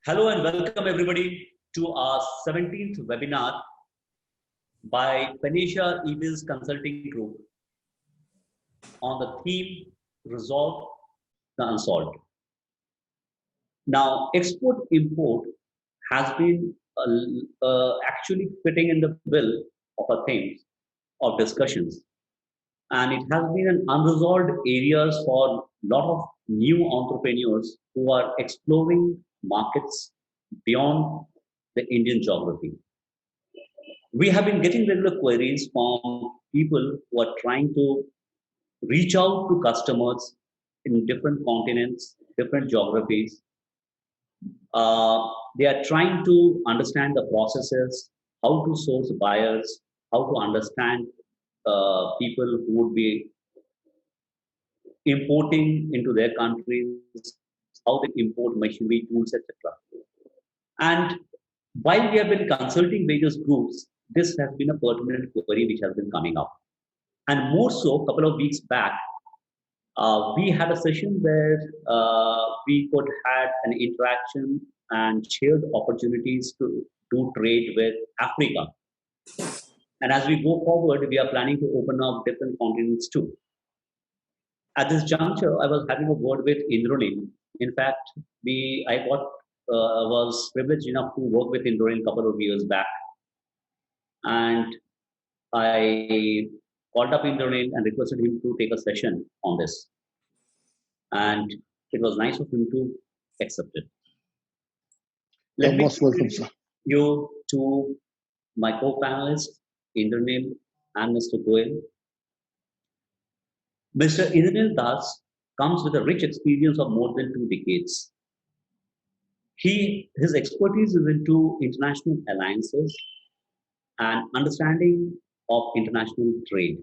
Hello and welcome everybody to our 17th webinar by Panacea eBiz Consulting Group on the theme Resolve the Unsolved. Now, export import has been actually fitting in the bill of our themes of discussions, and it has been an unresolved areas for a lot of new entrepreneurs who are exploring markets beyond the Indian geography. We have been getting regular queries from people who are trying to reach out to customers in different continents, different geographies. They are trying to understand the processes, how to source buyers, how to understand people who would be importing into their countries, how they import machinery, tools, etc. And while we have been consulting various groups, this has been a pertinent query which has been coming up. And more so, a couple of weeks back, we had a session where we could had an interaction and shared opportunities to do trade with Africa. And as we go forward, we are planning to open up different continents too. At this juncture, I was having a word with Indranil. In fact, I was privileged enough to work with Indranil a couple of years back, and I called up Indranil and requested him to take a session on this. And it was nice of him to accept it. Let me introduce you to my co-panelists, Indranil and Mr. Goel. Mr. Indranil Das comes with a rich experience of more than 2 decades. His expertise is into international alliances and understanding of international trade.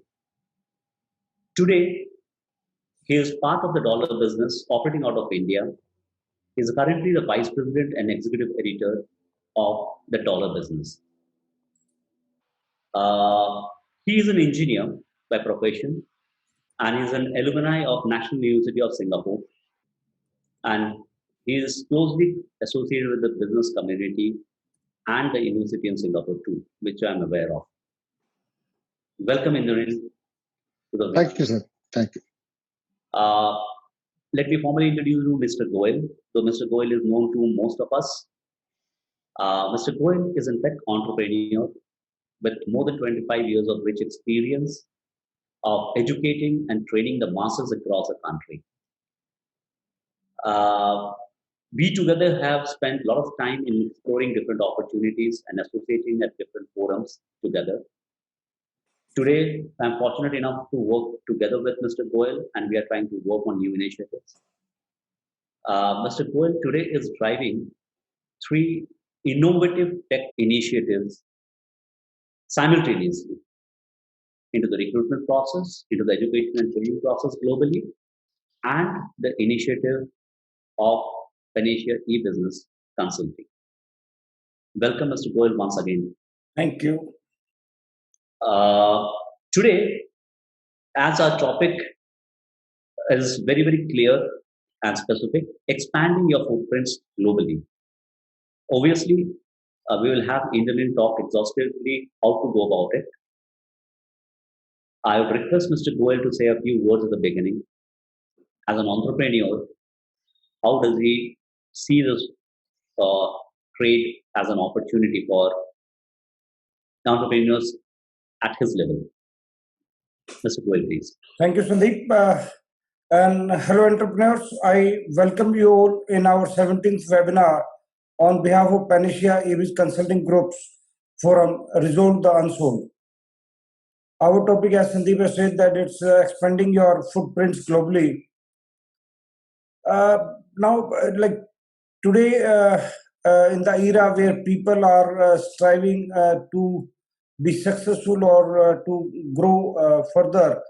Today, he is part of the dollar business operating out of India. He is currently the vice president and executive editor of the dollar business. He is an engineer by profession, and he is an alumni of National University of Singapore. And he is closely associated with the business community and the University in Singapore too, which I am aware of. Welcome, Indranil. Thank you, sir. Thank you. Let me formally introduce you to Mr. Goel. So Mr. Goel is known to most of us. Mr. Goel is in fact entrepreneur with more than 25 years of rich experience of educating and training the masses across the country. We together have spent a lot of time in exploring different opportunities and associating at different forums together. Today, I'm fortunate enough to work together with Mr. Goel, and we are trying to work on new initiatives. Mr. Goel today is driving 3 innovative tech initiatives simultaneously into the recruitment process, into the education and training process globally, and the initiative of Panacea eBiz Consulting. Welcome, Mr. Goel, once again. Thank you. Today, as our topic is very, very clear and specific, expanding your footprints globally. Obviously, we will have Indranil talk exhaustively how to go about it. I would request Mr. Goel to say a few words at the beginning. As an entrepreneur, how does he see this trade as an opportunity for entrepreneurs at his level? Mr. Goel, please. Thank you, Sandeep. And hello, entrepreneurs. I welcome you all in our 17th webinar on behalf of Panacea eBiz Consulting Group's forum, Resolve the Unsolved. Our topic, as Sandeep has said, that it's expanding your footprints globally. Now, like today, in the era where people are striving to be successful or to grow further,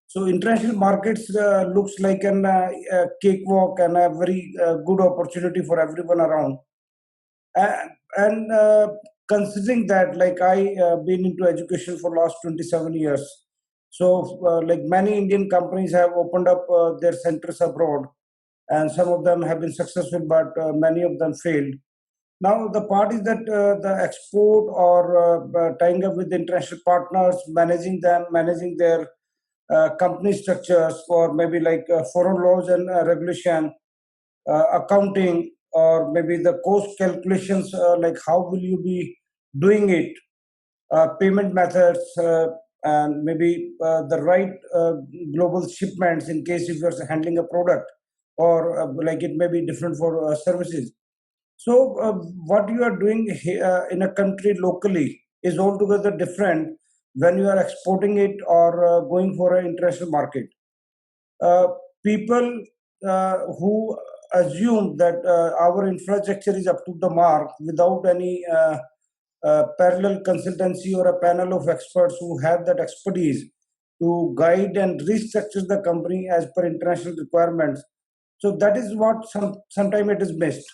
so international markets looks like a cakewalk and a very good opportunity for everyone around. And considering that, like I been into education for last 27 years, so like many Indian companies have opened up their centers abroad, and some of them have been successful, but many of them failed. Now, the part is that the export or tying up with international partners, managing them, managing their company structures for maybe like foreign laws and regulation, accounting, or maybe the cost calculations, like how will you be doing it, payment methods, and maybe the right global shipments in case if you're handling a product, or like it may be different for services. So, what you are doing in a country locally is altogether different when you are exporting it or going for an international market. Uh, People who assume that our infrastructure is up to the mark without any parallel consultancy or a panel of experts who have that expertise to guide and restructure the company as per international requirements. So that is what sometimes it is missed.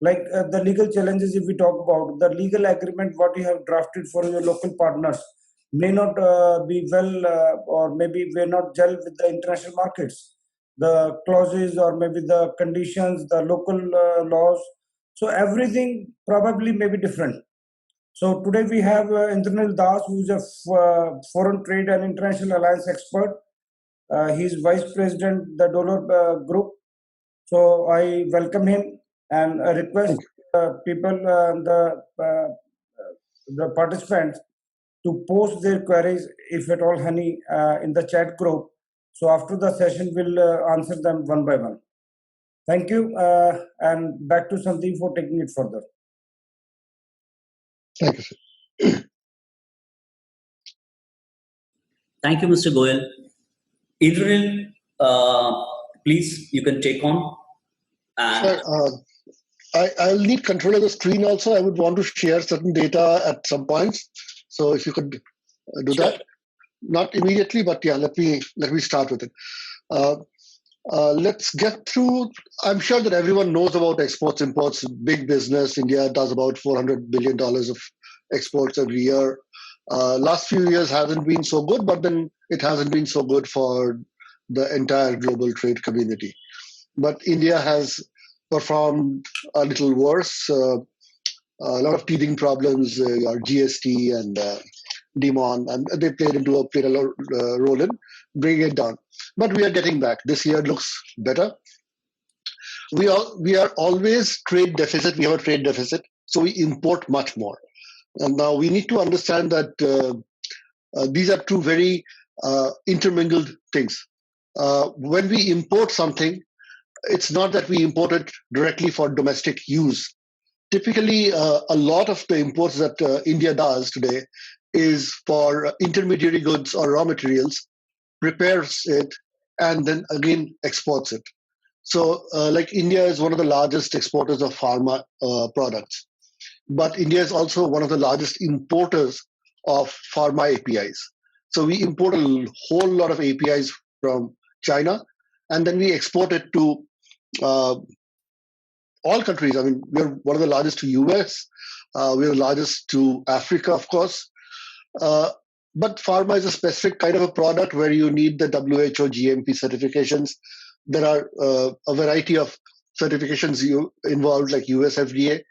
Like the legal challenges, if we talk about the legal agreement, what you have drafted for your local partners may not be well, or maybe may not gel with the international markets. The clauses or maybe the conditions, the local laws. So everything probably may be different. So today we have Indranil Das, who is a foreign trade and international alliance expert. He is vice president the Dollar Group. So I welcome him and request people, the participants, to post their queries, if at all, Honey, in the chat group. So after the session, we'll answer them one by one. Thank you, and back to Sandeep for taking it further. Thank you, sir. Thank you, Mr. Goyal. Idril, please, you can take on. And Sir, I'll need control of the screen also. I would want to share certain data at some points. So if you could do sure. that. Not immediately, but yeah, let me start with it. Let's get through. I'm sure that everyone knows about exports, imports, big business. India does about $400 billion of exports every year. Last few years hasn't been so good, but then it hasn't been so good for the entire global trade community. But India has performed a little worse. A lot of teething problems, our GST and Demon, and they played a role in bringing it down. But we are getting back. This year looks better. We are always trade deficit. We have a trade deficit, so we import much more. And now we need to understand that these are two very intermingled things. When we import something, it's not that we import it directly for domestic use. Typically, a lot of the imports that India does today is for intermediary goods or raw materials, prepares it, and then again exports it. So like India is one of the largest exporters of pharma products, but India is also one of the largest importers of pharma APIs. So we import a whole lot of APIs from China, and then we export it to all countries. I mean, we're one of the largest to US, we're the largest to Africa, of course. But pharma is a specific kind of a product where you need the WHO GMP certifications. There are a variety of certifications involved, like US FDA,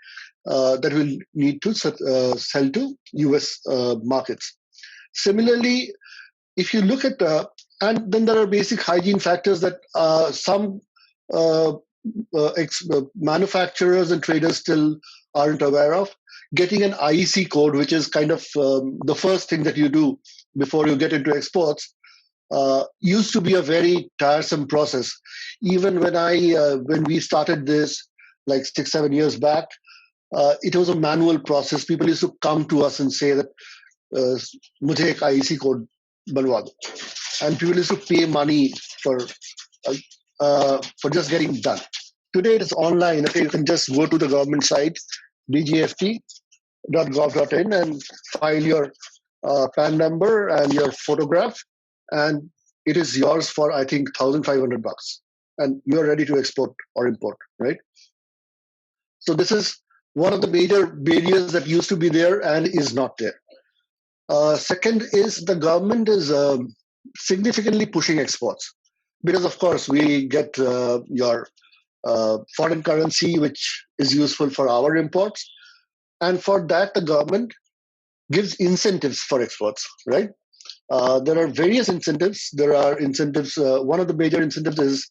that will need to sell to US markets. Similarly, if you look at, and then there are basic hygiene factors that some manufacturers and traders still aren't aware of. Getting an IEC code, which is kind of the first thing that you do before you get into exports, used to be a very tiresome process. Even when we started this, like 6-7 years back, it was a manual process. People used to come to us and say that, "Mujhe ek IEC code banwa do," and people used to pay money for just getting done. Today it is online. Okay, you can just go to the government site, dgft.gov.in, and file your PAN number and your photograph, and it is yours for, I think, $1,500, and you're ready to export or import, right? So this is one of the major barriers that used to be there and is not there. Second is the government is significantly pushing exports, because of course we get your foreign currency, which is useful for our imports. And for that, the government gives incentives for exports, right? There are various incentives. There are incentives. One of the major incentives is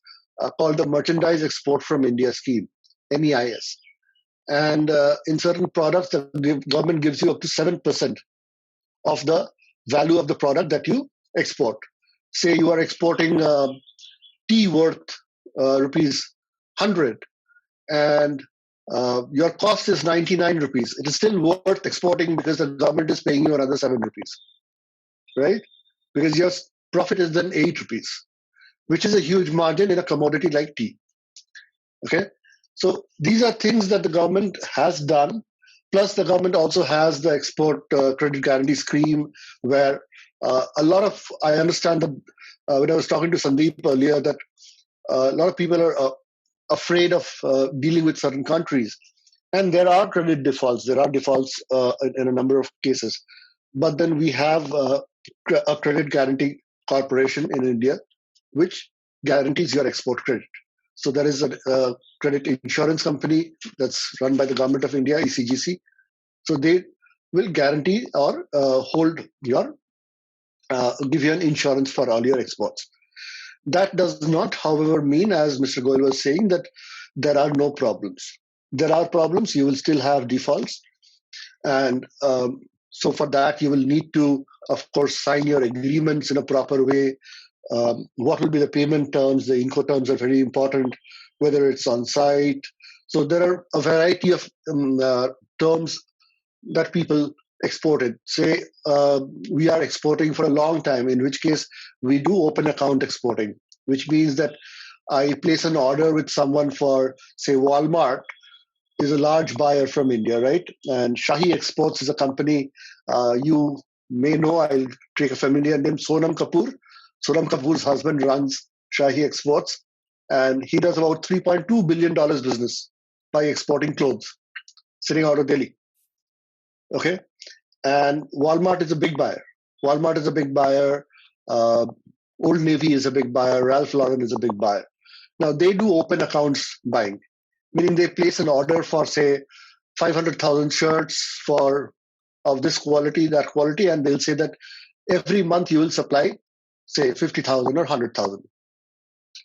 called the Merchandise Export from India Scheme, MEIS. And in certain products, the government gives you up to 7% of the value of the product that you export. Say you are exporting tea worth rupees 100, and your cost is 99 rupees. It is still worth exporting because the government is paying you another 7 rupees, right? Because your profit is then 8 rupees, which is a huge margin in a commodity like tea. Okay, so these are things that the government has done. Plus, the government also has the export credit guarantee scheme, where a lot of, I understand that when I was talking to Sandeep earlier, that a lot of people are afraid of dealing with certain countries. And there are credit defaults. There are defaults in a number of cases. But then we have a credit guarantee corporation in India, which guarantees your export credit. So there is a credit insurance company that's run by the government of India, ECGC. So they will guarantee or hold your, give you an insurance for all your exports. That does not, however, mean, as Mr. Goyal was saying, that there are no problems. There are problems. You will still have defaults. And so for that, you will need to, of course, sign your agreements in a proper way. What will be the payment terms? The Incoterms are very important, whether it's on site. So there are a variety of terms that people exported. Say we are exporting for a long time, in which case we do open account exporting, which means that I place an order with someone for, say, Walmart is a large buyer from India, right? And Shahi Exports is a company you may know. I'll take a familiar name, Sonam Kapoor. Sonam Kapoor's husband runs Shahi Exports, and he does about $3.2 billion business by exporting clothes, sitting out of Delhi. Okay, and Walmart is a big buyer. Walmart is a big buyer. Old Navy is a big buyer. Ralph Lauren is a big buyer. Now they do open accounts buying, meaning they place an order for, say, 500,000 shirts for of this quality, that quality, and they'll say that every month you will supply, say, 50,000 or 100,000.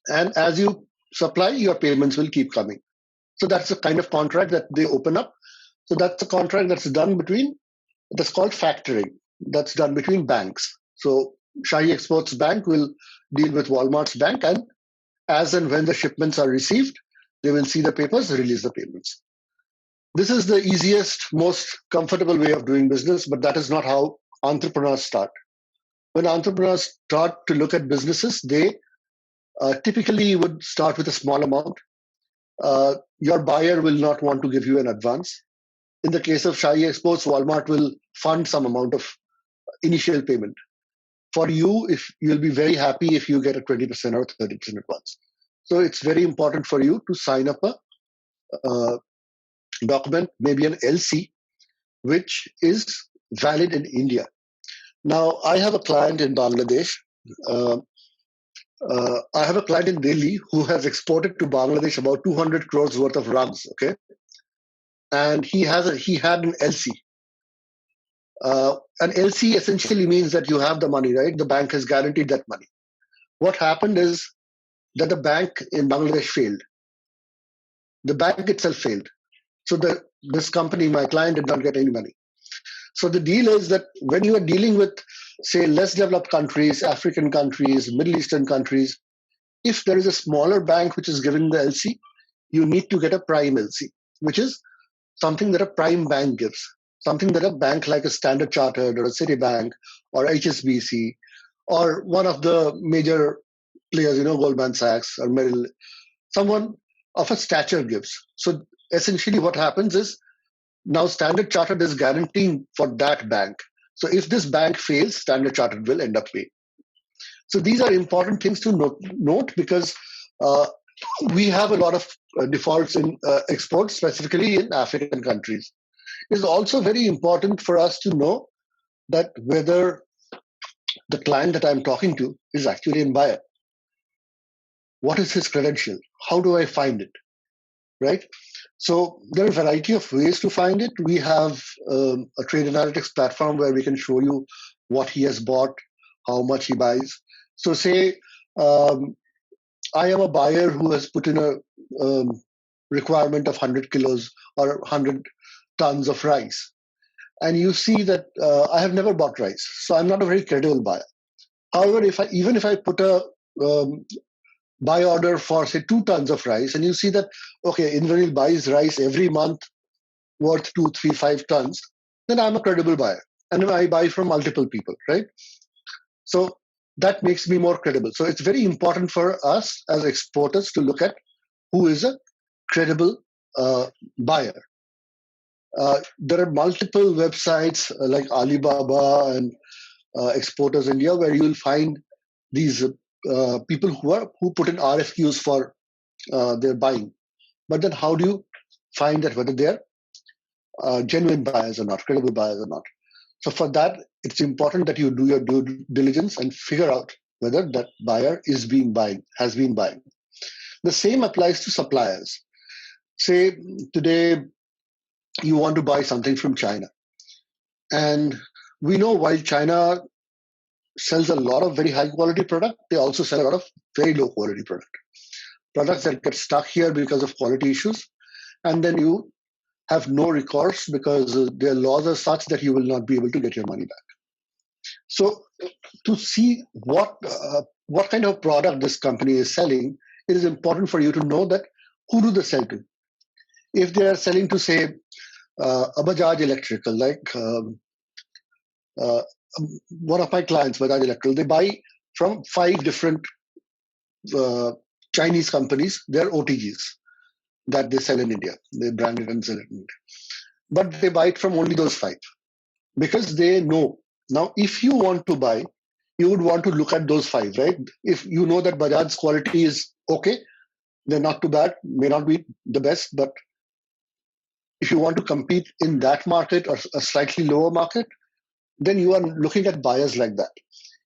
And as you supply, your payments will keep coming. So that's the kind of contract that they open up. So that's a contract that's done between, that's called factoring. That's done between banks. So Shahi Exports Bank will deal with Walmart's bank, and as and when the shipments are received, they will see the papers, release the payments. This is the easiest, most comfortable way of doing business, but that is not how entrepreneurs start. When entrepreneurs start to look at businesses, they typically would start with a small amount. Your buyer will not want to give you an advance. In the case of Shahi Exports, Walmart will fund some amount of initial payment. For you, if you'll be very happy if you get a 20% or 30% advance. So it's very important for you to sign up a document, maybe an LC, which is valid in India. Now, I have a client in Bangladesh. I have a client in Delhi who has exported to Bangladesh about 200 crores worth of rugs. Okay, and he had an LC. An LC essentially means that you have the money, right? The bank has guaranteed that money. What happened is that the bank in Bangladesh failed. The bank itself failed. So this company, my client, did not get any money. So the deal is that when you are dealing with, say, less developed countries, African countries, Middle Eastern countries, if there is a smaller bank which is giving the LC, you need to get a prime LC, which is something that a prime bank gives, something that a bank like a Standard Chartered or a Citibank or HSBC or one of the major players, Goldman Sachs or Merrill, someone of a stature gives. So essentially what happens is now Standard Chartered is guaranteeing for that bank. So if this bank fails, Standard Chartered will end up paying. So these are important things to note because we have a lot of defaults in exports, specifically in African countries. It's also very important for us to know that whether the client that I'm talking to is actually a buyer. What is his credential? How do I find it? right? So there are a variety of ways to find it. We have a trade analytics platform where we can show you what he has bought, how much he buys. So say I am a buyer who has put in a requirement of 100 kilos or 100 tons of rice. And you see that I have never bought rice, so I'm not a very credible buyer. However, even if I put a buy order for say 2 tons of rice, and you see that okay, Indranil buys rice every month worth 2, 3, 5 tons, then I'm a credible buyer, and I buy from multiple people, right? So that makes me more credible. So it's very important for us as exporters to look at who is a credible buyer. There are multiple websites like Alibaba and Exporters India where you will find these people who put in RFQs for their buying. But then how do you find that whether they're genuine buyers or not, credible buyers or not? So for that, it's important that you do your due diligence and figure out whether that buyer has been buying. The same applies to suppliers. Say today you want to buy something from China. And we know while China sells a lot of very high quality product, they also sell a lot of very low quality products that get stuck here because of quality issues. And then you have no recourse because their laws are such that you will not be able to get your money back. So to see what kind of product this company is selling, it is important for you to know that who do they sell to. If they are selling to, say, a Bajaj Electrical, like one of my clients, Bajaj Electrical, they buy from 5 different Chinese companies, their OTGs that they sell in India. They brand it and sell it in India. But they buy it from only those 5 because they know. Now, if you want to buy, you would want to look at those 5, right? If you know that Bajaj's quality is okay, they're not too bad, may not be the best, but if you want to compete in that market or a slightly lower market, then you are looking at buyers like that.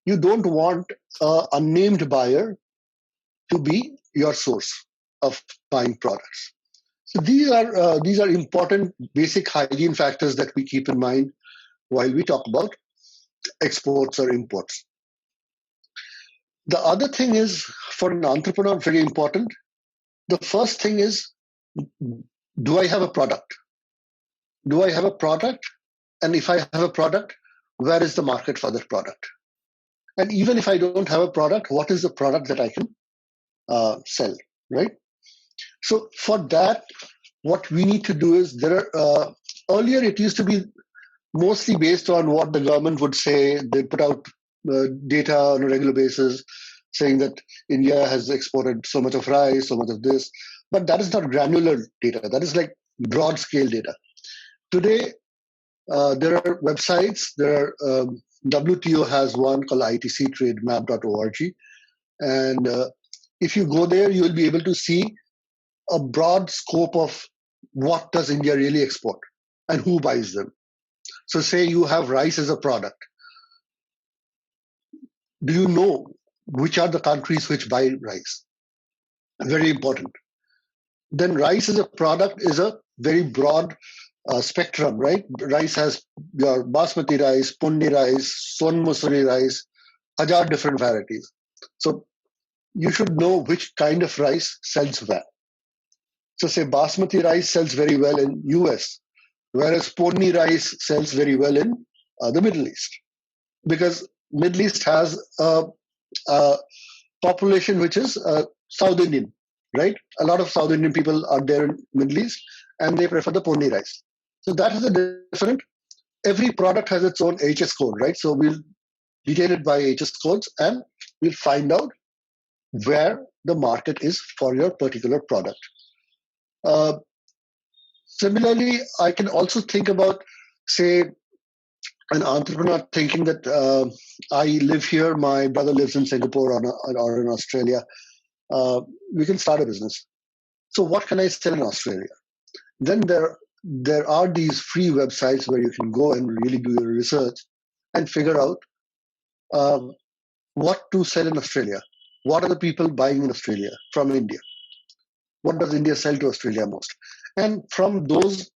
You don't want an unnamed buyer to be your source of buying products. So these are important basic hygiene factors that we keep in mind while we talk about exports or imports. The other thing is, for an entrepreneur, very important. The first thing is, do I have a product? Do I have a product? And if I have a product, where is the market for that product? And even if I don't have a product, what is the product that I can sell, right? So for that, what we need to do is, earlier it used to be mostly based on what the government would say. They put out data on a regular basis saying that India has exported so much of rice, so much of this. But that is not granular data. That is like broad scale data. Today, there are websites. WTO has one called itctrademap.org. And if you go there, you will be able to see a broad scope of what does India really export and who buys them. So say you have rice as a product. Do you know which are the countries which buy rice? Very important. Then rice as a product is a very broad spectrum, right? Rice has your basmati rice, pundi rice, son musuri rice, 1,000 different varieties. So you should know which kind of rice sells where. So say basmati rice sells very well in US, whereas pundi rice sells very well in the Middle East. Because Middle East has a population which is South Indian, right? A lot of South Indian people are there in Middle East, and they prefer the pundi rice. So that is a different. Every product has its own HS code, right? So we'll detail it by HS codes, and we'll find out where the market is for your particular product. Similarly, I can also think about, say, an entrepreneur thinking that I live here, my brother lives in Singapore or in Australia. We can start a business. So what can I sell in Australia? Then there are these free websites where you can go and really do your research and figure out what to sell in Australia. What are the people buying in Australia from India? What does India sell to Australia most? And from those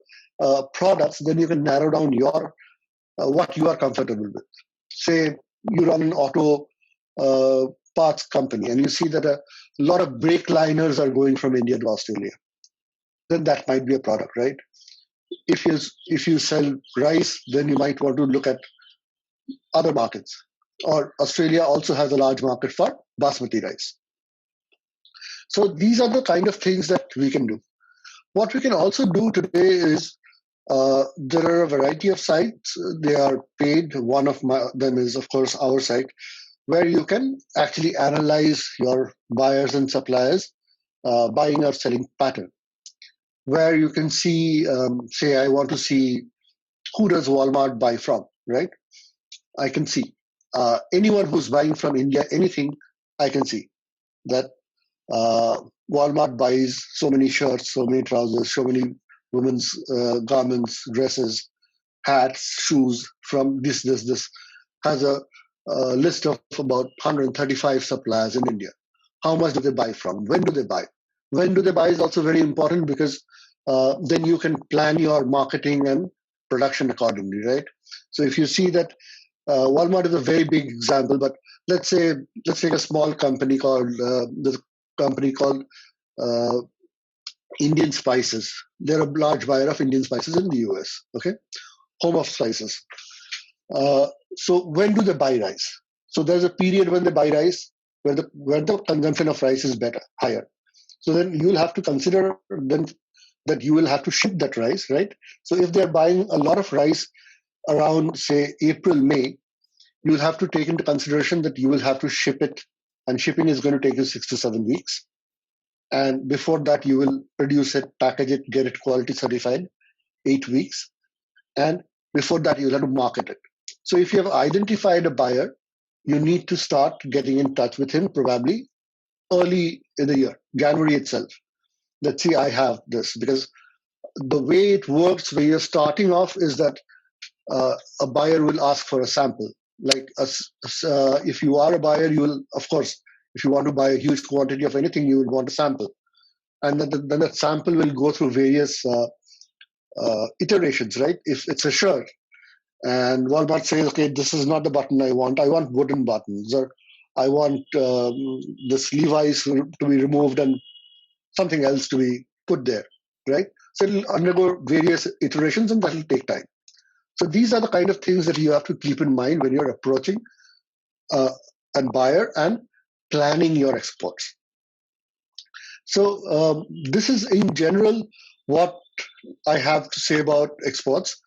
products, then you can narrow down your what you are comfortable with. Say you run an auto parts company and you see that a lot of brake liners are going from India to Australia. Then that might be a product, right? If you sell rice, then you might want to look at other markets. Or Australia also has a large market for basmati rice. So these are the kind of things that we can do. What we can also do today is there are a variety of sites. They are paid. One of them is, of course, our site, where you can actually analyze your buyers and suppliers' buying or selling pattern. Where you can see, say, I want to see who does Walmart buy from, right? I can see anyone who's buying from India, anything, I can see that Walmart buys so many shirts, so many trousers, so many women's garments, dresses, hats, shoes from this, has a list of about 135 suppliers in India. How much do they buy from? When do they buy? When do they buy is also very important because then you can plan your marketing and production accordingly, right? So if you see that Walmart is a very big example, but let's take a small company called Indian Spices. They're a large buyer of Indian spices in the US. Okay, home of spices. So when do they buy rice? So there's a period when they buy rice where the consumption of rice is higher. So then you'll have to consider then that you will have to ship that rice, right? So if they're buying a lot of rice around, say, April, May, you'll have to take into consideration that you will have to ship it, and shipping is going to take you 6 to 7 weeks. And before that, you will produce it, package it, get it quality certified, 8 weeks. And before that, you'll have to market it. So if you have identified a buyer, you need to start getting in touch with him probably early in the year, January itself. Let's see, I have this, because the way it works when you're starting off is that a buyer will ask for a sample. Like if you are a buyer, you will, of course, if you want to buy a huge quantity of anything, you would want a sample. And then that sample will go through various iterations, right? If it's a shirt and Walmart says, okay, this is not the button I want wooden buttons, or I want the Levi's to be removed and something else to be put there, right? So it'll undergo various iterations and that will take time. So these are the kind of things that you have to keep in mind when you're approaching a buyer and planning your exports. So this is in general what I have to say about exports.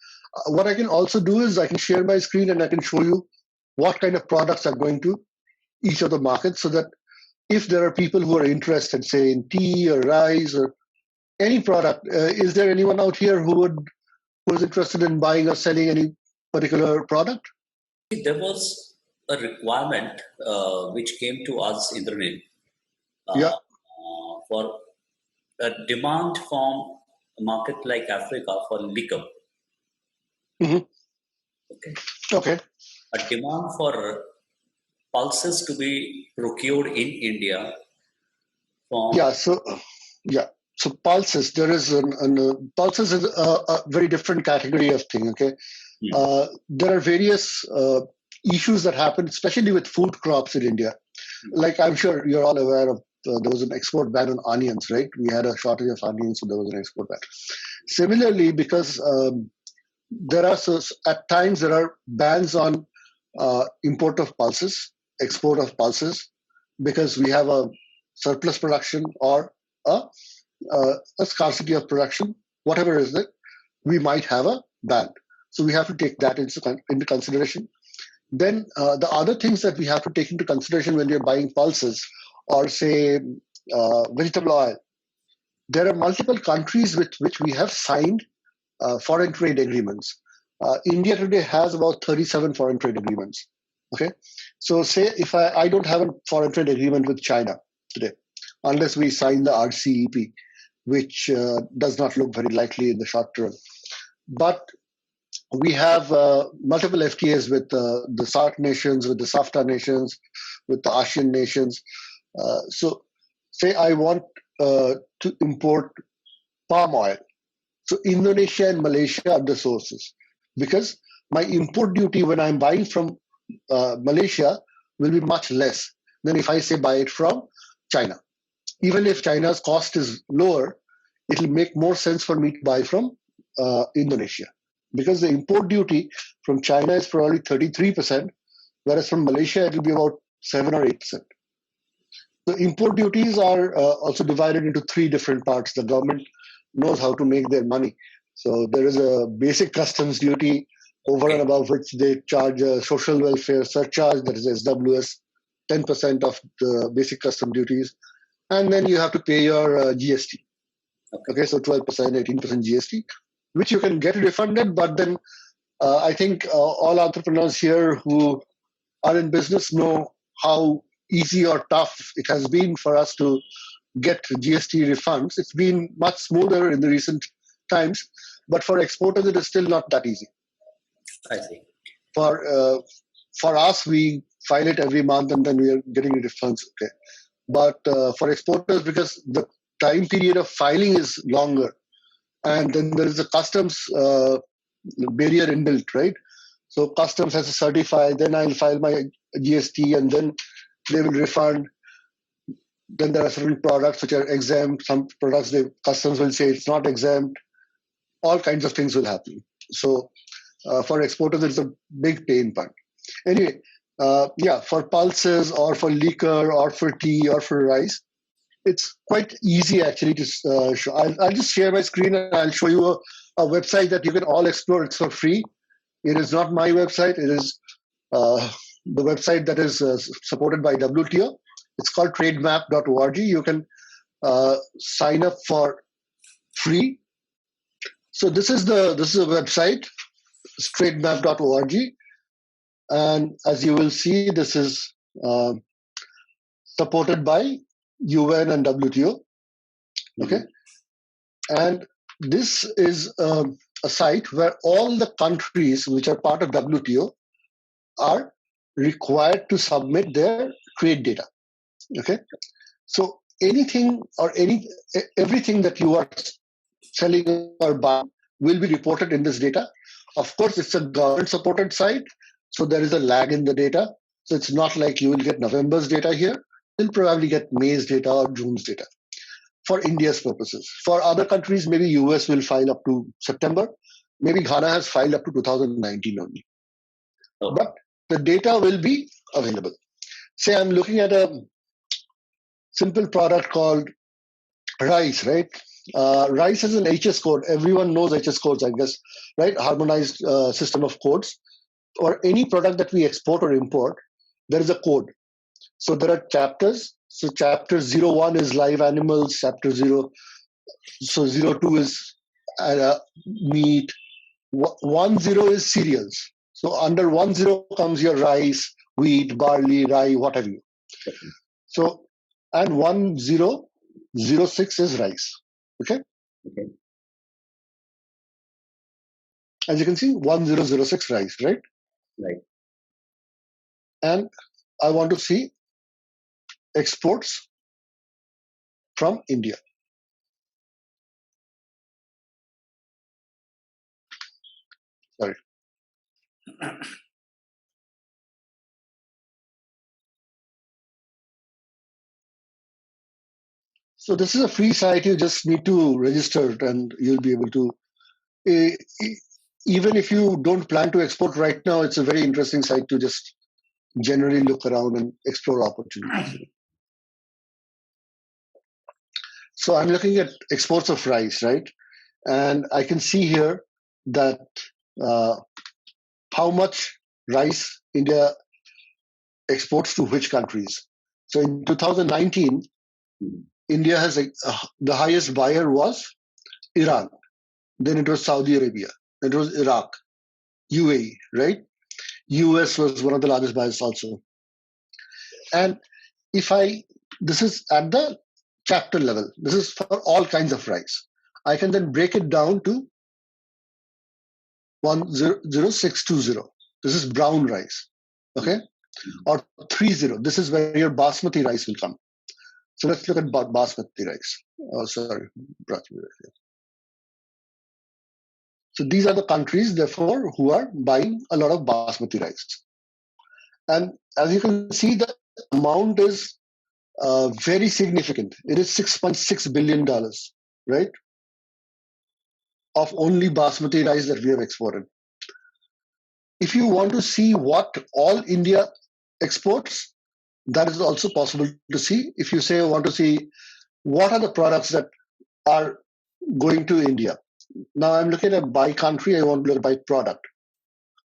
What I can also do is I can share my screen and I can show you what kind of products are going to each of the markets, so that if there are people who are interested, say in tea or rice or any product, is there anyone out here who is interested in buying or selling any particular product? There was a requirement which came to us, Indranil, for a demand from a market like Africa for liquor. Mm-hmm. Okay. A demand for pulses to be procured in India. So pulses, there is pulses is a very different category of thing. Okay, there are various issues that happen, especially with food crops in India. Like I'm sure you're all aware of, there was an export ban on onions, right? We had a shortage of onions, so there was an export ban. Similarly, because at times there are bans on import of pulses, export of pulses, because we have a surplus production or a scarcity of production, whatever is it, we might have a ban. So we have to take that into consideration. Then the other things that we have to take into consideration when you're buying pulses or say vegetable oil, there are multiple countries with which we have signed foreign trade agreements. India today has about 37 foreign trade agreements. Okay, so say if I don't have a foreign trade agreement with China today, unless we sign the RCEP, which does not look very likely in the short term. But we have multiple FTAs with the SAARC nations, with the SAFTA nations, with the ASEAN nations. So say I want to import palm oil. So Indonesia and Malaysia are the sources, because my import duty when I'm buying from Malaysia will be much less than if I say buy it from China. Even if China's cost is lower, it will make more sense for me to buy from Indonesia, because the import duty from China is probably 33%, whereas from Malaysia it will be about 7 or 8%. The import duties are also divided into 3 different parts. The government knows how to make their money. So there is a basic customs duty over and above which they charge a social welfare surcharge, that is SWS, 10% of the basic custom duties. And then you have to pay your GST. Okay, so 12%, 18% GST, which you can get refunded. But then I think all entrepreneurs here who are in business know how easy or tough it has been for us to get GST refunds. It's been much smoother in the recent times, but for exporters, it is still not that easy. I see. For us, we file it every month and then we are getting refunds. Okay, but for exporters, because the time period of filing is longer, and then there is a customs barrier inbuilt, right? So customs has to certify, then I'll file my GST, and then they will refund. Then there are certain products which are exempt. Some products, the customs will say it's not exempt. All kinds of things will happen. So for exporters, it's a big pain point. Anyway, for pulses or for liquor or for tea or for rice, it's quite easy actually to show. I'll just share my screen and I'll show you a website that you can all explore. It's for free. It is not my website. It is the website that is supported by WTO. It's called trademap.org. You can sign up for free. So this is a website, it's trademap.org. And as you will see, this is supported by UN and WTO. Okay. And this is a site where all the countries which are part of WTO are required to submit their trade data. Okay. So anything or everything that you are selling or buying will be reported in this data. Of course, it's a government supported site, so there is a lag in the data. So it's not like you will get November's data here. You'll probably get May's data or June's data for India's purposes. For other countries, maybe US will file up to September. Maybe Ghana has filed up to 2019 only. Okay. But the data will be available. Say I'm looking at a simple product called rice, right? Rice has an HS code. Everyone knows HS codes, I guess, right? Harmonized system of codes. Or any product that we export or import, there is a code. So there are chapters. So chapter 01 is live animals, chapter 0. So 02 is meat. 10 is cereals. So under 10 comes your rice, wheat, barley, rye, what have you. So, and 1006 is rice. Okay? Okay. As you can see, 1006 rice, right? Right. And I want to see exports from India. Sorry. So this is a free site. You just need to register and you'll be able to, even if you don't plan to export right now, it's a very interesting site to just generally look around and explore opportunities. So I'm looking at exports of rice, right? And I can see here that how much rice India exports to which countries. So in 2019, India has the highest buyer was Iran. Then it was Saudi Arabia. Then it was Iraq, UAE, right? US was one of the largest buyers also. And this is at the chapter level. This is for all kinds of rice. I can then break it down to 10620. This is brown rice, okay? Or 30. This is where your basmati rice will come. So let's look at basmati rice. Oh, sorry, basmati rice. So these are the countries, therefore, who are buying a lot of basmati rice. And as you can see, the amount is very significant. It is $6.6 billion, right? Of only basmati rice that we have exported. If you want to see what all India exports, that is also possible to see. If you say want to see what are the products that are going to India. Now I'm looking at by country, I want to look by product.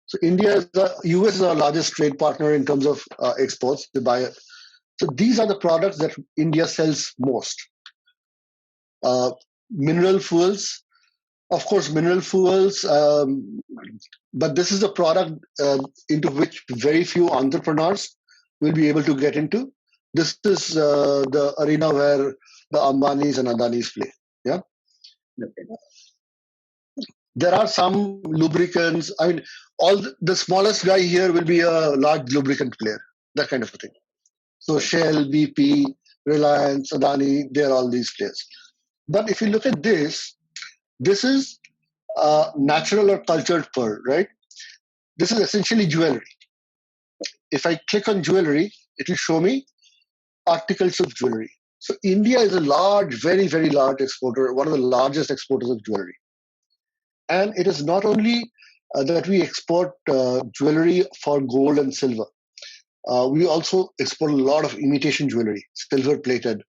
So US is our largest trade partner in terms of exports. They buy it. So these are the products that India sells most. Mineral fuels, of course, mineral fuels, but this is a product into which very few entrepreneurs will be able to get into. This is the arena where the Ambanis and Adanis play. Yeah. Okay. There are some lubricants. I mean, the smallest guy here will be a large lubricant player, that kind of a thing. So Shell, BP, Reliance, Adani, they're all these players. But if you look at this is natural or cultured pearl, right? This is essentially jewelry. If I click on jewelry, it will show me articles of jewelry. So India is a large, very, very large exporter, one of the largest exporters of jewelry. And it is not only that we export jewelry for gold and silver. We also export a lot of imitation jewelry, silver plated.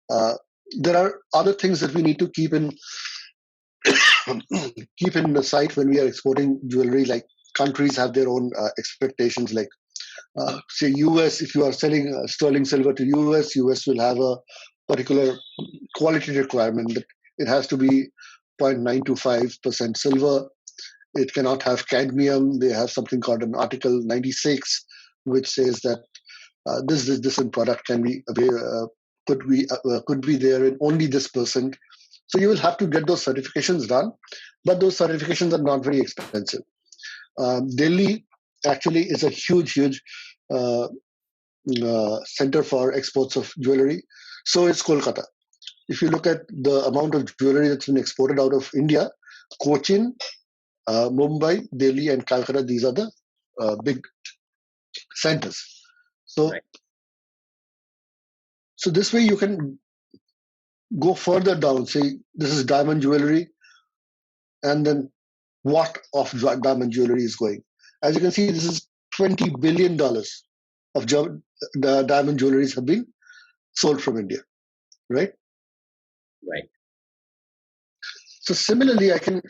There are other things that we need to keep in the sight when we are exporting jewelry. Like countries have their own expectations. Like say US, if you are selling sterling silver to US will have a particular quality requirement that it has to be 0.925% silver. It cannot have cadmium. They have something called an Article 96, which says that this product can be could be there in only this percent. So you will have to get those certifications done, but those certifications are not very expensive. Delhi actually is a huge center for exports of jewelry. So is Kolkata. If you look at the amount of jewelry that's been exported out of India, Cochin, Mumbai, Delhi, and Calcutta, these are the big centers. So, right. So this way you can go further down. Say this is diamond jewelry, and then what of diamond jewelry is going. As you can see, this is $20 billion of the diamond jewelries have been sold from India, right? Right. So similarly, I can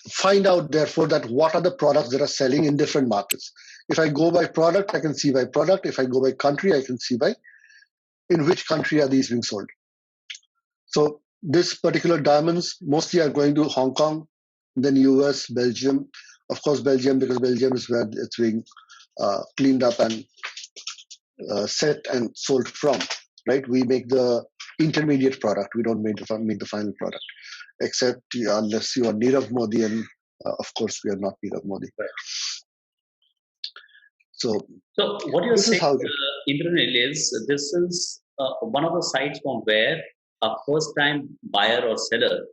find out, therefore, that what are the products that are selling in different markets. If I go by product, I can see by product. If I go by country, I can see by in which country are these being sold. So this particular diamonds mostly are going to Hong Kong, then US, Belgium. Of course, Belgium, because Belgium is where it's being cleaned up and set and sold from, right? We make the intermediate product. We don't make the final product, except unless you are Nirav Modi, and of course, we are not Nirav Modi. Right. So what you're saying, Indranil, is this is one of the sites from where a first-time buyer or seller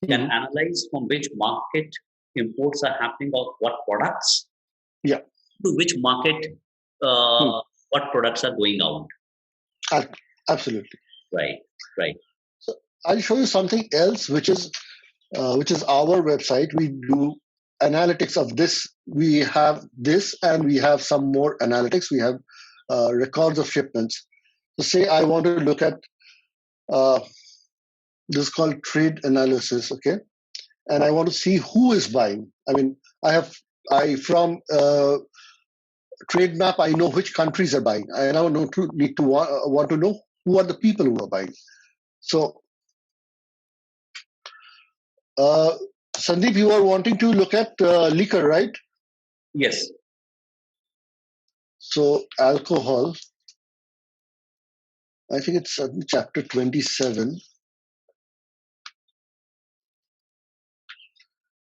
can analyze from which market imports are happening of what products, to which market what products are going out. Absolutely. Right. So I'll show you something else, which is our website. We do analytics of this. We have this, and we have some more analytics. We have records of shipments. So say I want to look at this is called trade analysis, okay? And I want to see who is buying. I mean, from Trade Map, I know which countries are buying. I now want to know who are the people who are buying. So, Sandeep, you are wanting to look at liquor, right? Yes. So, alcohol, I think it's chapter 27.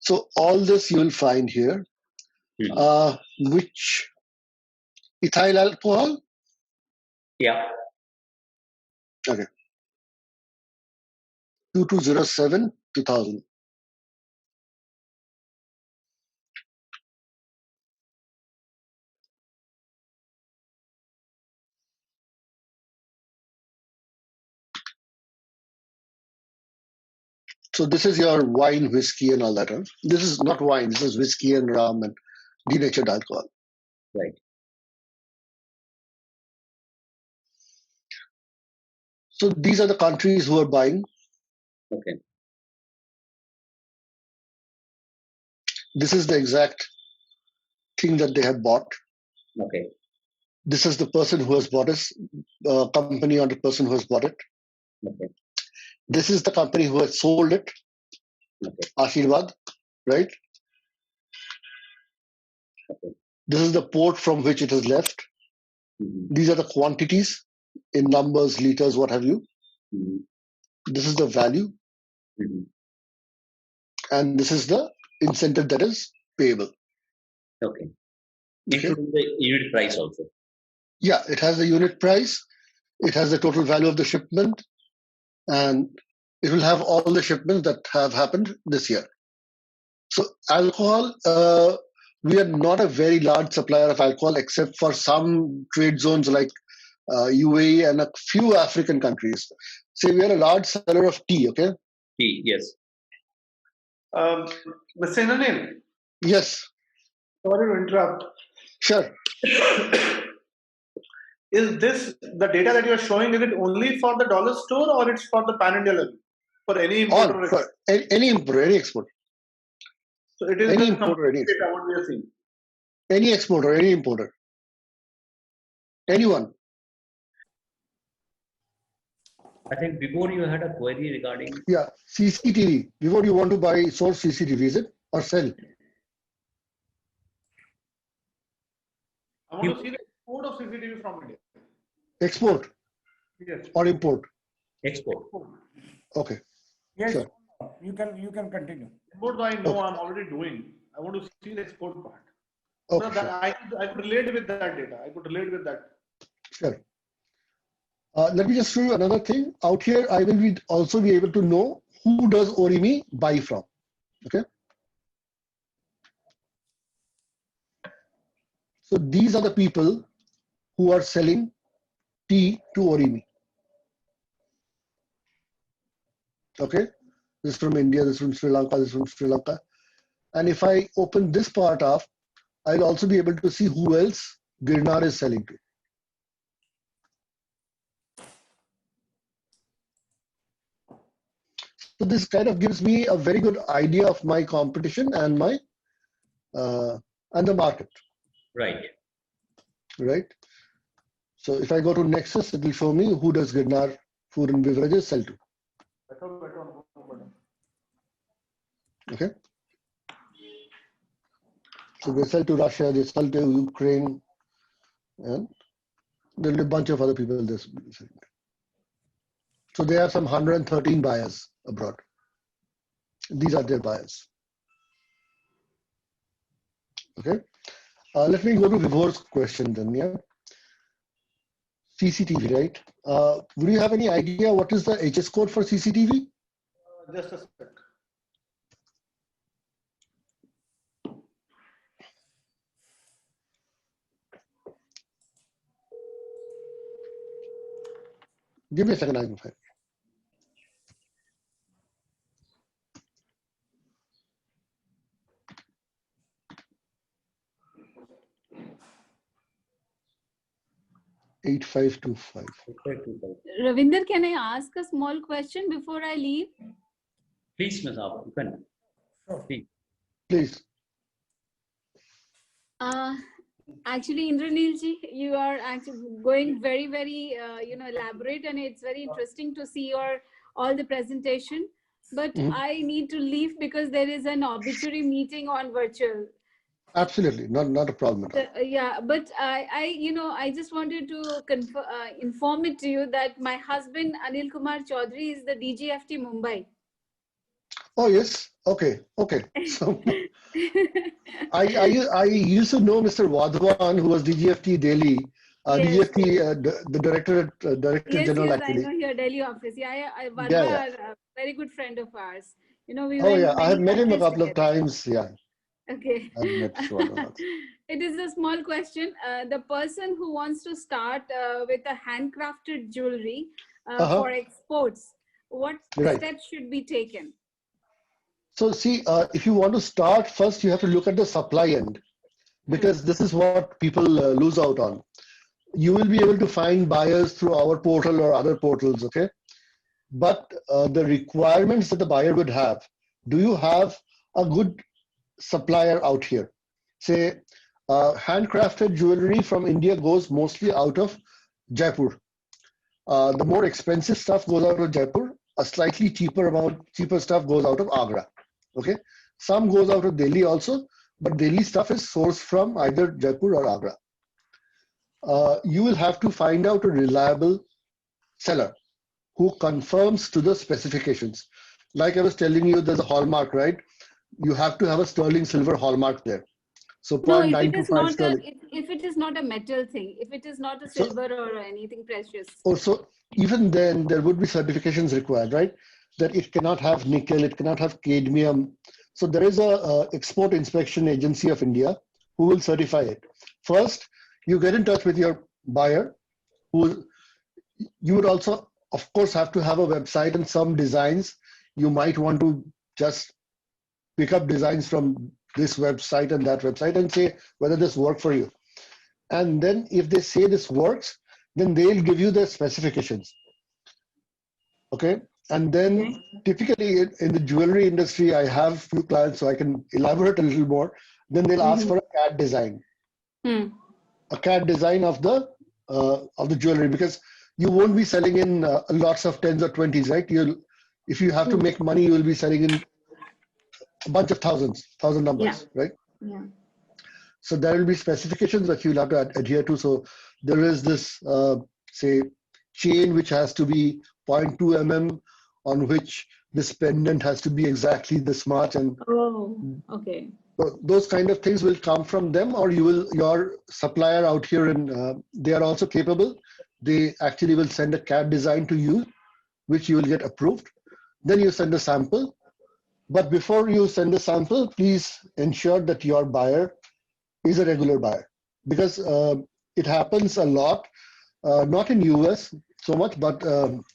So, all this you will find here. Which ethyl alcohol? Yeah. Okay. 2207 2000. So this is your wine, whiskey, and all that. Huh? This is not wine. This is whiskey and rum and denatured alcohol. Right. So these are the countries who are buying. Okay. This is the exact thing that they have bought. Okay. This is the person who has bought it, company or the person who has bought it. Okay. This is the company who has sold it. Okay. Ashirwad, right? Okay. This is the port from which it has left. Mm-hmm. These are the quantities in numbers, liters, what have you. Mm-hmm. This is the value. Mm-hmm. And this is the incentive that is payable. Okay. Including the unit price also. Yeah, it has the unit price. It has the total value of the shipment. And it will have all the shipments that have happened this year. So alcohol, we are not a very large supplier of alcohol except for some trade zones like UAE and a few African countries. Say we are a large seller of tea, okay? Tea, yes. Mr. Inanil, Yes, sorry to interrupt. sure. Is this the data that you are showing? Is it only for the dollar store or it's for the pan-India level? For any importer? All, for any importer, any export. So it is Any the importer, any complete data what we are seeing. Any exporter, any importer. Anyone. I think before you had a query regarding. Yeah, CCTV. Before you want to buy, source CCTV, is it? Or sell? I want to see the export of CCTV from India. Export Yes. or import? Export. Okay. Yes, Sure. you can continue. Import I know Okay. I'm already doing. I want to see the export part. Okay, No, that sure. I could relate with that data. I could relate with that. Sure. Let me just show you another thing. Out here, I will also be able to know who does Orimi buy from. Okay. So these are the people who are selling tea to Orimi. Okay. This is from India, this is from Sri Lanka, this is from Sri Lanka. And if I open this part up, I'll also be able to see who else Girnar is selling to. So this kind of gives me a very good idea of my competition and my and the market. Right. Right. So if I go to Nexus, it will show me who does Girnar Food and Beverages sell to. Okay. So they sell to Russia, they sell to Ukraine, and there will be a bunch of other people this. So they have some 113 buyers abroad. These are their buyers. Okay. Let me go to Vibhor's question then. Yeah. CCTV, right? Would you have any idea what is the HS code for CCTV? Just a sec. Give me a second, I can find it. $8525. Ravinder, can I ask a small question before I leave? Please, Ms. Abha, you can. Sure. Please. Actually, Indranilji, you are actually going very, very, elaborate, and it's very interesting to see all the presentation. But I need to leave because there is an obituary meeting on virtual. Absolutely, not a problem at all. Yeah, but I just wanted to inform it to you that my husband Anil Kumar Chaudhary is the DGFT Mumbai. Oh yes, okay. So I used to know Mr. Wadhwan, who was DGFT Delhi. Yes, DFT, the Director yes, General yes. I actually. know your Delhi office. Yeah, yeah. Yeah, yeah. Varma, a very good friend of ours. You know, we Oh went yeah, I have many met him a countries couple of together. times. Yeah, Okay. I've met Shweta once. It is a small question. The person who wants to start with a handcrafted jewelry for exports, what Right. steps should be taken? So see, if you want to start, first you have to look at the supply end, because this is what people lose out on. You will be able to find buyers through our portal or other portals, okay? But the requirements that the buyer would have, do you have a good supplier out here? Say, handcrafted jewelry from India goes mostly out of Jaipur. The more expensive stuff goes out of Jaipur. A slightly cheaper stuff goes out of Agra. Okay, some goes out of Delhi also, but Delhi stuff is sourced from either Jaipur or Agra. You will have to find out a reliable seller who confirms to the specifications. Like I was telling you, there's a hallmark, right? You have to have a sterling silver hallmark there. So No, if it is 0.925 not a sterling. if it is not a metal thing, if it is not a So silver or anything precious. also, even then, there would be certifications required, right? That it cannot have nickel, it cannot have cadmium. So there is a export inspection agency of India who will certify it. First, you get in touch with your buyer, who you would also, of course, have to have a website and some designs. You might want to just pick up designs from this website and that website and say whether this works for you. And then if they say this works, then they'll give you the specifications. Okay. And then typically in the jewelry industry, I have few clients, so I can elaborate a little more. Then they'll ask for a CAD design, a CAD design of the jewelry, because you won't be selling in lots of 10s or 20s, right? If you have to make money, you will be selling in a bunch of thousand numbers, right? Yeah. So there will be specifications that you'll have to adhere to. So there is this, say, chain which has to be 0.2 mm, on which this pendant has to be exactly this much, and Okay. those kind of things will come from them, or your supplier out here, and they are also capable. They actually will send a CAD design to you, which you will get approved. Then you send a sample. But before you send the sample, please ensure that your buyer is a regular buyer, because it happens a lot, not in US so much, but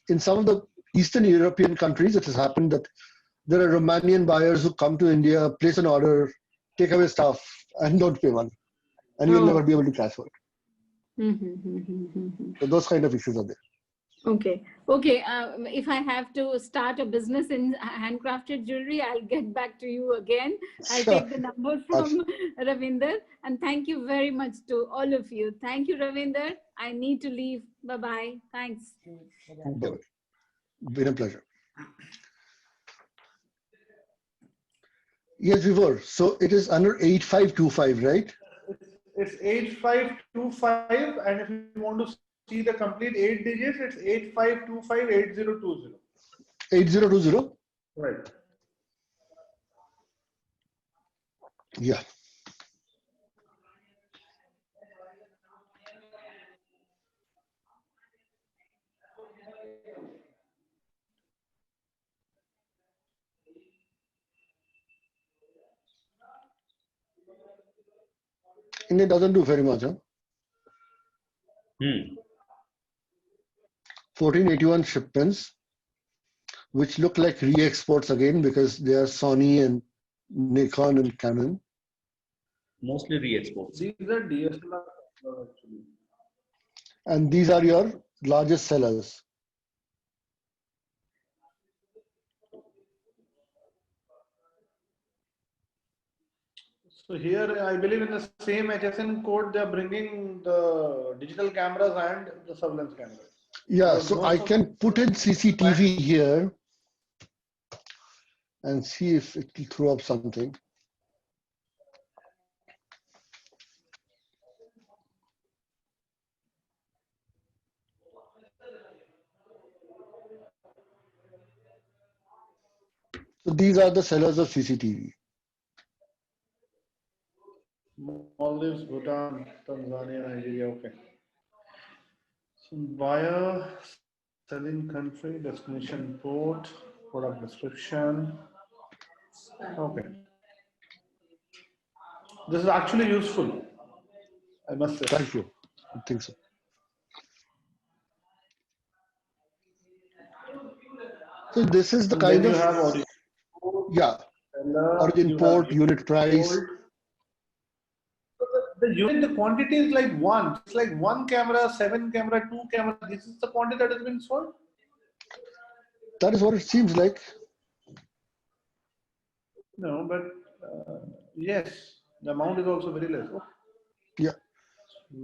in some of the Eastern European countries, it has happened that there are Romanian buyers who come to India, place an order, take away stuff, and don't pay money, and you'll never be able to cash for it. So those kind of issues are there. Okay. Okay. If I have to start a business in handcrafted jewelry, I'll get back to you again. I'll Sure. take the number from Ravinder. And thank you very much to all of you. Thank you, Ravinder. I need to leave. Bye-bye. Thanks. Been a pleasure. Yes, we were. So it is under 8525, right? It's 8525, and if you want to see the complete 8 digits, it's 85258020. 8020? Right. Yeah. India doesn't do very much, huh? 1481 shipments, which look like re-exports again, because they are Sony and Nikon and Canon. Mostly re-exports. These are DSLR actually. And these are your largest sellers. So here, I believe in the same HSN code, they are bringing the digital cameras and the surveillance cameras. Yeah, so I can put in CCTV here and see if it will throw up something. So these are the sellers of CCTV. Maldives, Bhutan, Tanzania, Nigeria, okay. Buyer, selling country, destination port, product description. Okay. This is actually useful, I must say. Thank you. I think so. So this is the And then kind you of, have origin, yeah, seller, origin you port, have unit price. sold. So the unit, the quantity is like one. It's like one camera, 7 camera, 2 camera. This is the quantity that has been sold. That is what it seems like. No, but yes, the amount is also very less. Yeah.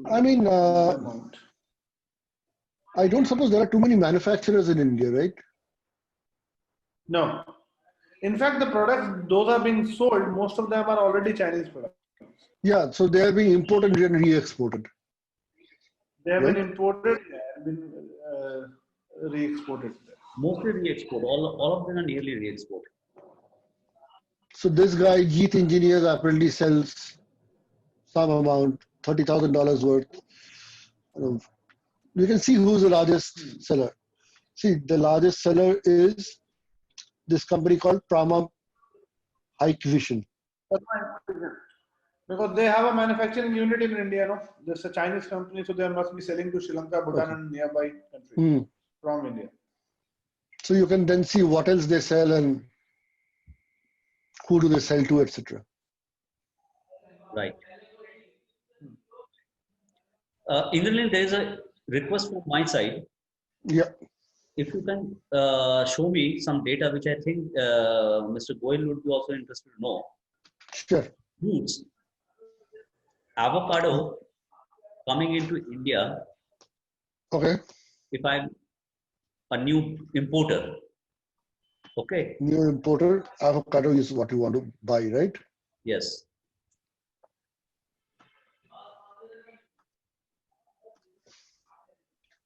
I mean, Amount. I don't suppose there are too many manufacturers in India, right? No. In fact, the products, those are being sold, most of them are already Chinese products. Yeah, so they are being imported and re-exported. They have right? been imported and been re-exported. Mostly re-export. All of them are nearly re-export. So this guy, Jeet Engineers, apparently sells some amount, $30,000 worth. You can see who's the largest seller. See, the largest seller is this company called Prama Hike Vision. That's fine. Because they have a manufacturing unit in India, no? There's a Chinese company, so they must be selling to Sri Lanka, Bhutan, and nearby countries from India. So you can then see what else they sell and who do they sell to, etc. Right. Indralil, there is a request from my side. Yeah. If you can show me some data, which I think Mr. Goyal would be also interested to know. Sure. Fruits, avocado coming into India. Okay. If I'm a new importer, okay. New importer, avocado is what you want to buy, right? Yes.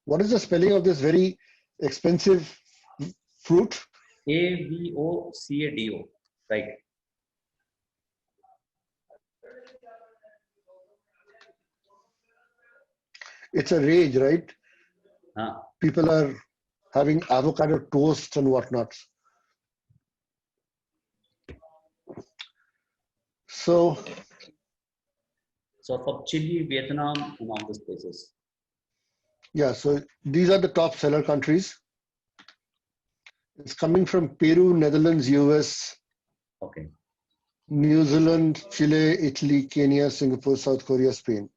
What is the spelling of this very expensive fruit? AVOCADO, right? It's a rage, right? People are having avocado toast and whatnot. So for Chile, Vietnam, and all these places. Yeah, so these are the top seller countries. It's coming from Peru, Netherlands, US, okay, New Zealand, Chile, Italy, Kenya, Singapore, South Korea, Spain.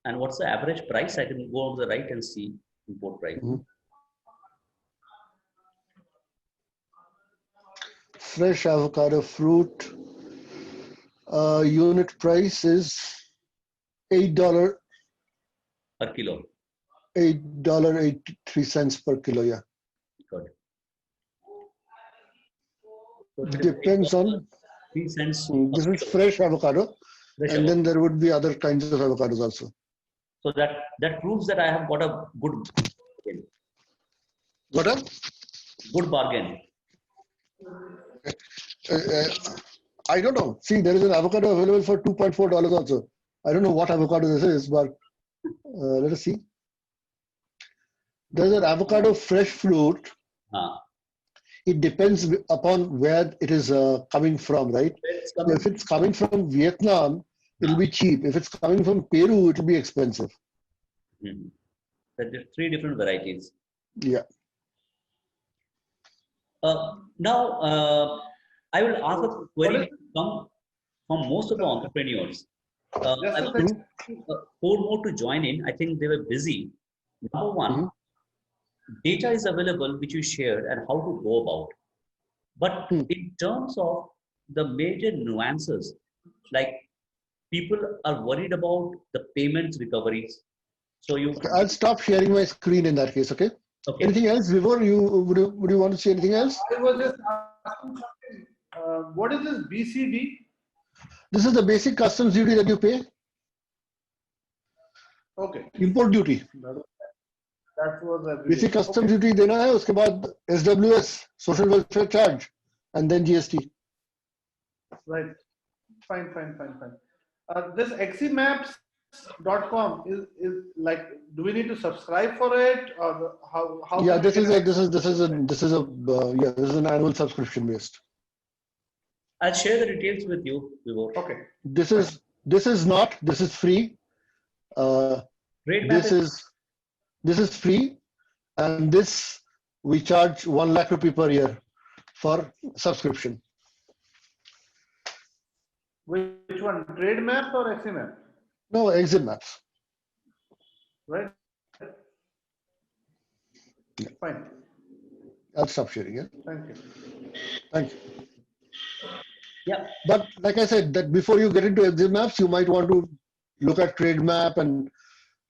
And what's the average price? I can go on the right and see import price. Fresh avocado fruit. Unit price is $8 per kilo. $8.83 per kilo. Yeah. Good. So Depends on. 3 cents. This is fresh avocado, and then there would be other kinds of avocados also. So that proves that I have got a good bargain. What a good bargain. I don't know. See, there is an avocado available for $2.4 also. I don't know what avocado this is, but let us see. There's an avocado fresh fruit. It depends upon where it is coming from, right? So if it's coming from Vietnam, it'll be cheap. If it's coming from Peru, it'll be expensive. There are 3 different varieties. Yeah. Now, I will ask a query from most of the entrepreneurs. I want 4 more to join in. I think they were busy. Number 1, data is available which you shared and how to go about. But in terms of the major nuances, like people are worried about the payments recoveries. So I'll stop sharing my screen in that case. Okay. Anything else, Vivor? Would you want to say anything else? I was just asking something. What is this BCD? This is the basic customs duty that you pay. Okay. Import duty. That was basic customs duty देना है, उसके बाद SWS, social welfare charge, and then GST. Right. Fine. This XE Maps recruitment.com is like, do we need to subscribe for it, or how Yeah, can we this is get a access this to is a website? this is a yeah, this is an annual subscription based. I'll share the details with you, Vibhor. Okay. This is not, this is free. Trade map This is free, and this we charge 1 lakh rupee per year for subscription. Which one? Trade map or XE map? No, exit maps. Right? Yeah. Fine. I'll stop sharing it. Thank you. Thank you. Yeah. But like I said, that before you get into exit maps, you might want to look at trade map and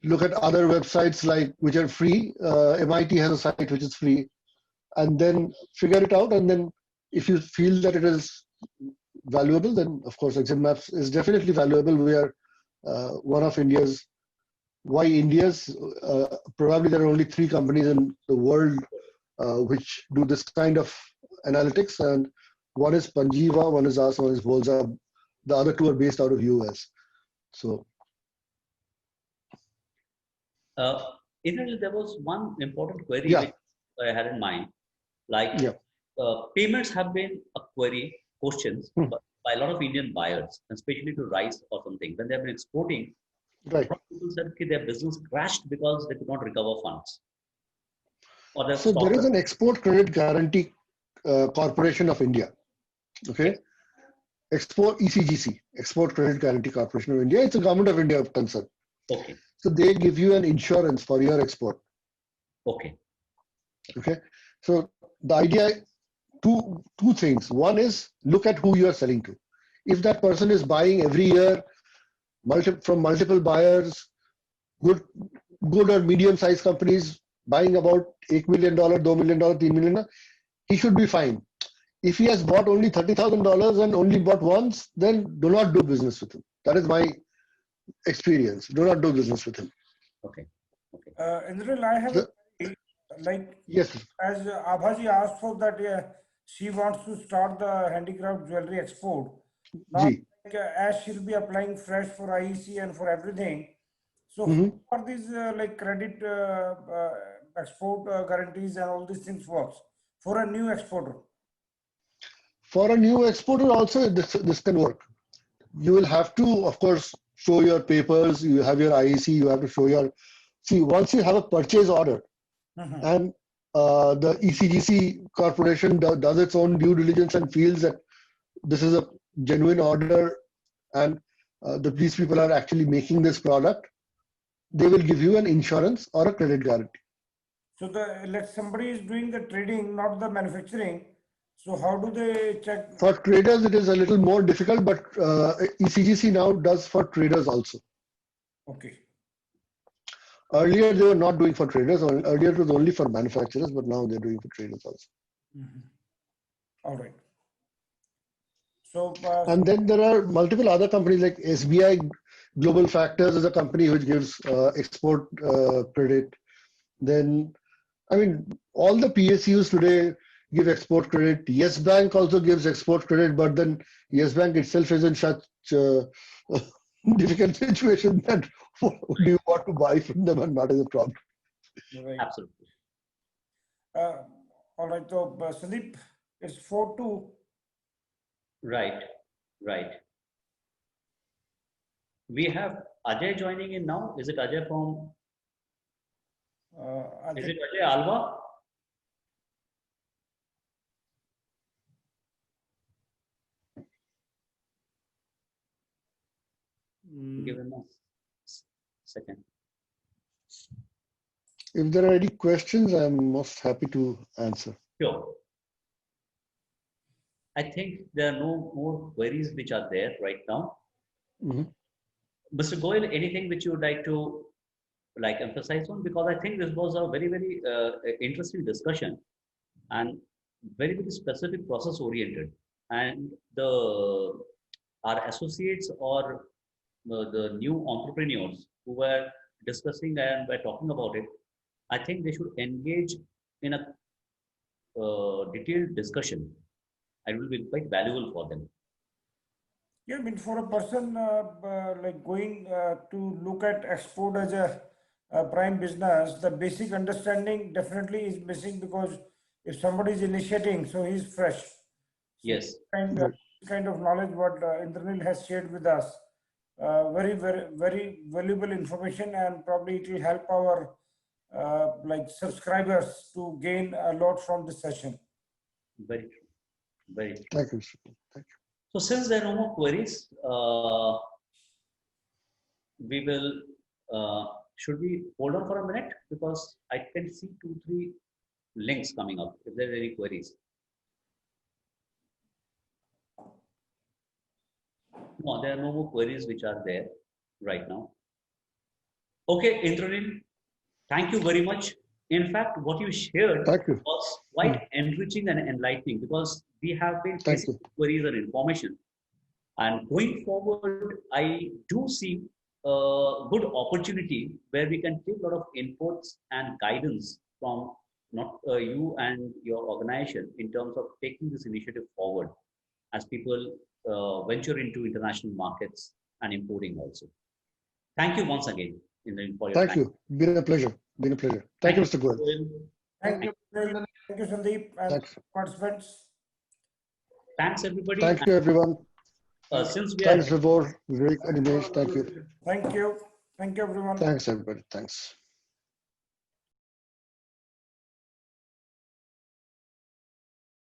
look at other websites like which are free. MIT has a site which is free, and then figure it out. And then if you feel that it is valuable, then of course exit maps is definitely valuable. We are one of India's. Why India's? Probably there are only 3 companies in the world which do this kind of analytics, and one is Panjiva, one is us, one is Volza. The other 2 are based out of US. So. Initially, there was one important query Yeah. which I had in mind. Like, Yeah. payments have been a query, questions by a lot of Indian buyers, especially to rice or something. When they have been exporting, Right. people said that their business crashed because they could not recover funds. Or their So stock. there is an Export Credit Guarantee Corporation of India. Okay. Export ECGC, Export Credit Guarantee Corporation of India. It's a government of India concern. Okay. So they give you an insurance for your export. Okay. Okay. So the idea, two things. One is look at who you are selling to. If that person is buying every year from multiple buyers, good or medium-sized companies buying about $8 million, $2 million, $3 million, he should be fine. If he has bought only $30,000 and only bought once, then do not do business with him. That is my experience. Do not do business with him. Okay. Okay. Indranil, I have a query, like, yes, as Abhaji asked for that, she wants to start the handicraft jewelry export. Now, like, as she'll be applying fresh for IEC and for everything, so how are these like credit export guarantees and all these things works for a new exporter? For a new exporter also, this can work. You will have to, of course, show your papers. You have your IEC. You have to show your. See, once you have a purchase order, and the ECGC corporation does its own due diligence and feels that this is a genuine order, and these people are actually making this product, they will give you an insurance or a credit guarantee. So like somebody is doing the trading, not the manufacturing. So how do they check? For traders, it is a little more difficult, but ECGC now does for traders also. Okay. Earlier, they were not doing for traders. Earlier, it was only for manufacturers, but now they're doing for traders also. All right. So, and then there are multiple other companies like SBI Global Factors is a company which gives export credit. Then, I mean, all the PSUs today give export credit. Yes Bank also gives export credit, but then Yes Bank itself is in such difficult situation that what do you want to buy from them, and that is a problem. right. Absolutely. All right. So, Sandeep, it's 4-2. Right. Right. We have Ajay joining in now. Is it Ajay from? Is it Ajay Alva? Give him a second. If there are any questions, I'm most happy to answer. Sure. I think there are no more queries which are there right now. Mr. Goyal, anything which you would like to emphasize on? Because I think this was a very, very interesting discussion and very, very specific process oriented. And our associates or the new entrepreneurs who were discussing and were talking about it, I think they should engage in a detailed discussion. It will be quite valuable for them. Yeah, I mean, for a person like going to look at export as a prime business, the basic understanding definitely is missing, because if somebody is initiating, so he's fresh. So Yes. kind of knowledge what Indranil has shared with us, very valuable information, and probably it will help our like subscribers to gain a lot from this session. Very true. Very true. Thank you. Thank you. So since there are no more queries, we will, should we hold on for a minute? Because I can see 2-3 links coming up, if there are any queries. No, there are no more queries which are there right now. Okay, Indranil, thank you very much. In fact, what you shared was quite enriching and enlightening, because we have been facing queries and information. And going forward, I do see a good opportunity where we can take a lot of inputs and guidance from not you and your organization in terms of taking this initiative forward as people venture into international markets and importing also. Thank you once again, Indranil, for your time. Thank you. Been a pleasure. Been a pleasure. Thank you, Mr. Goel. Thank you, Sandeep, and participants. Thanks, everybody. Thank you, everyone. Since we Thanks, Vivor, Vivek, Animesh. Thank you. Thank you. Thank you, everyone. Thanks, everybody. Thanks.